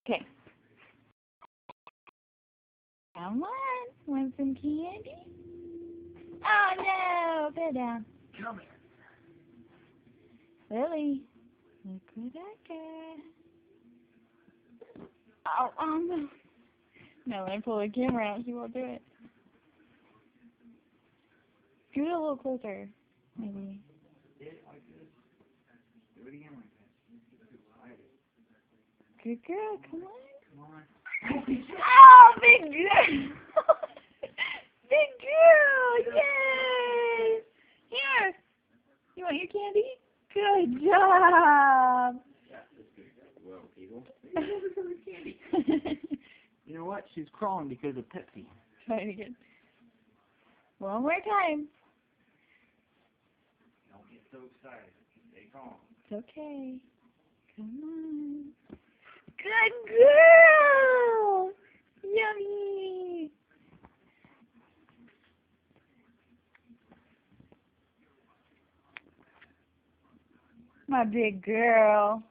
Okay. Come on. Want some candy? Oh no! Put it down. Come here. Lily. Look what I got. Oh no. No, when I pull the camera out, she won't do it. Scoot it a little closer, maybe. Hit it like this. Do it again like that. Good girl, come on. Come on. Oh, big girl! Big girl! Yay! Here! You want your candy? Good job! Well, people. You know what? She's crawling because of Pepsi. Try it again. One more time. Don't get so excited. Stay calm. It's okay. Come on. Good girl! Yummy! My big girl.